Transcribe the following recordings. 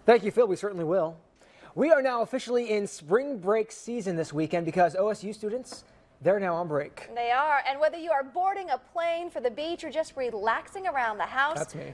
Thank you, Phil. We certainly will. We are now officially in spring break season this weekend because OSU students, they're now on break. They are, and whether you are boarding a plane for the beach or just relaxing around the house, That's me.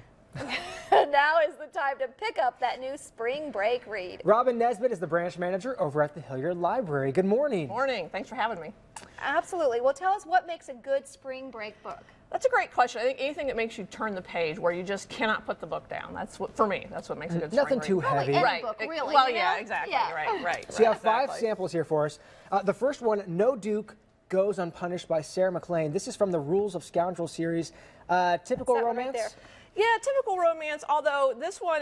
now is the time to pick up that new spring break read. Robin Nesbitt is the branch manager over at the Hilliard Library. Good morning. Morning. Thanks for having me. Absolutely. Well, tell us what makes a good spring break book. That's a great question. I think anything that makes you turn the page where you just cannot put the book down. That's what, for me, that's what makes a good Nothing spring too break. heavy. Any Right. book, really. Well, you know? yeah, exactly. Yeah. Right. So you have five exactly. samples here for us. The first one, No Duke Goes Unpunished by Sarah McLean. This is from the Rules of Scoundrel series. Typical That's that one right romance? there. Yeah, typical romance, although this one,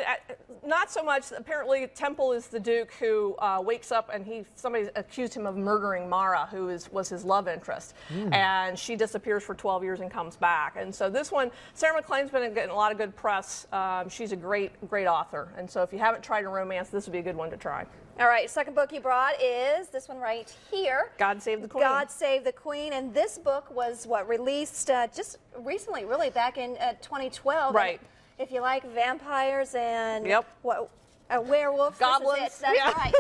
not so much. Apparently, Temple is the Duke who wakes up and somebody accused him of murdering Mara, who was his love interest. And she disappears for 12 years and comes back. And so this one, Sarah McLean's been getting a lot of good press. She's a great author. And so if you haven't tried a romance, this would be a good one to try. All right, second book you brought is this one right here. God Save the Queen. God Save the Queen, and this book was released just recently, really back in 2012. Right. And if you like vampires and Yep. werewolves, Goblins. this is it. That's Yeah. right.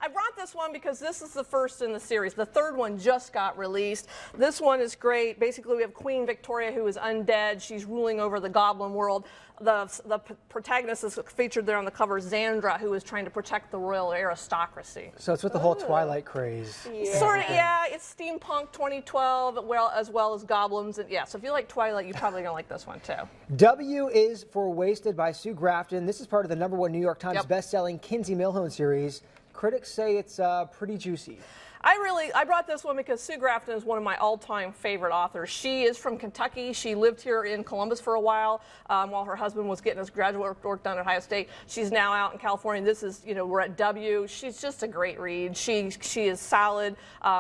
I brought this one because this is the first in the series. The third one just got released. This one is great. Basically, we have Queen Victoria, who is undead. She's ruling over the goblin world. The protagonist is featured there on the cover, Xandra, who is trying to protect the royal aristocracy. So it's with the whole Twilight craze. Sort of, yeah. It's steampunk 2012, as well as goblins. And yeah, so if you like Twilight, you're probably going to like this one, too. W is for Wasted by Sue Grafton. This is part of the #1 New York Times Yep. best-selling Kinsey Millhone series. Critics say it's pretty juicy. I brought this one because Sue Grafton is one of my all-time favorite authors. She is from Kentucky. She lived here in Columbus for a while her husband was getting his graduate work done at Ohio State. She's now out in California. This is, we're at W. She's just a great read. She is solid.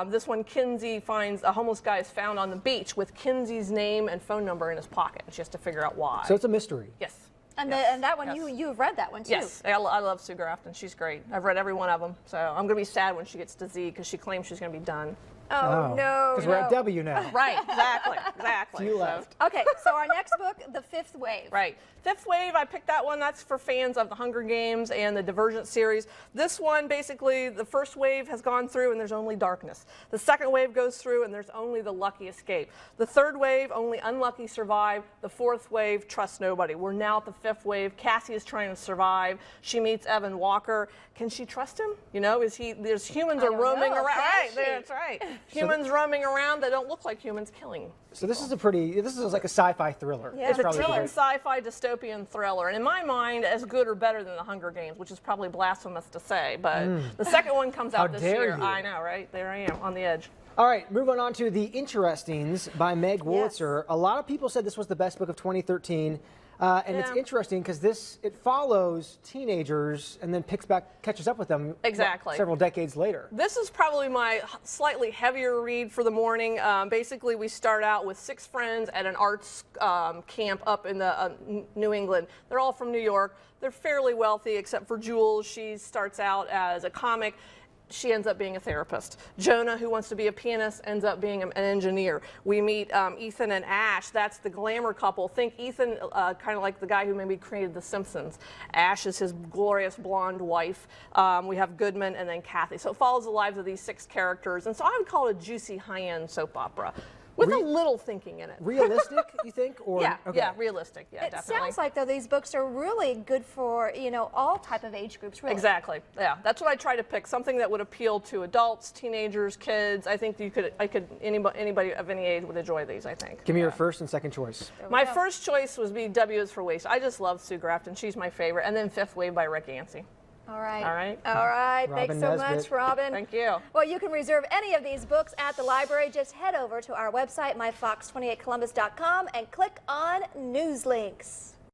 This one, Kinsey finds a homeless guy is found on the beach with Kinsey's name and phone number in his pocket. She has to figure out why. So it's a mystery. Yes. And, Yes. and that one, Yes. you've read that one, too. Yes, I love Sue Grafton. She's great. I've read every one of them. So I'm going to be sad when she gets to Z because she claims she's going to be done. Oh, no. Because we're at W now. Right, exactly. You left. Okay, so our next book, The Fifth Wave. Right. Fifth Wave, I picked that one. That's for fans of the Hunger Games and the Divergent series. This one, basically, the first wave has gone through and there's only darkness. The second wave goes through and there's only the lucky escape. The third wave, only unlucky survive. The fourth wave, trust nobody. We're now at the fifth wave. Cassie is trying to survive. She meets Evan Walker. Can she trust him? There's humans are roaming around. Right, that's right. Humans roaming around that don't look like humans killing. So this is like a sci-fi thriller. Yeah. It's a probably teen great. sci-fi dystopian thriller, and in my mind, as good or better than the Hunger Games, which is probably blasphemous to say, but the second one comes out this dare year. you. I know, right? There I am, on the edge. All right, moving on to The Interestings by Meg Wolitzer. A lot of people said this was the best book of 2013. And it's interesting because it follows teenagers and then catches up with them Exactly. several decades later. This is probably my slightly heavier read for the morning. Basically, we start out with 6 friends at an arts camp up in the New England. They're all from New York. They're fairly wealthy, except for Jules. She starts out as a comic. She ends up being a therapist. Jonah, who wants to be a pianist, ends up being an engineer. We meet Ethan and Ash. That's the glamour couple. Think Ethan, kind of like the guy who maybe created The Simpsons. Ash is his glorious blonde wife. We have Goodman and then Kathy. So it follows the lives of these 6 characters. And so I would call it a juicy high-end soap opera with a little thinking in it. Realistic, you think? Or, Yeah, okay. yeah, realistic. Yeah, It definitely. sounds like, though, these books are really good for, all type of age groups, really. Exactly. Yeah, that's what I try to pick. Something that would appeal to adults, teenagers, kids. I think anybody of any age would enjoy these. I think. Give me your first and second choice. My first choice was W is for Waste. I just love Sue Grafton. She's my favorite. And then Fifth Wave by Rick Yancey. All right. All right. All right. Robin Thanks so Nesbitt. much, Robin. Thank you. Well, you can reserve any of these books at the library. Just head over to our website, myfox28columbus.com, and click on News Links.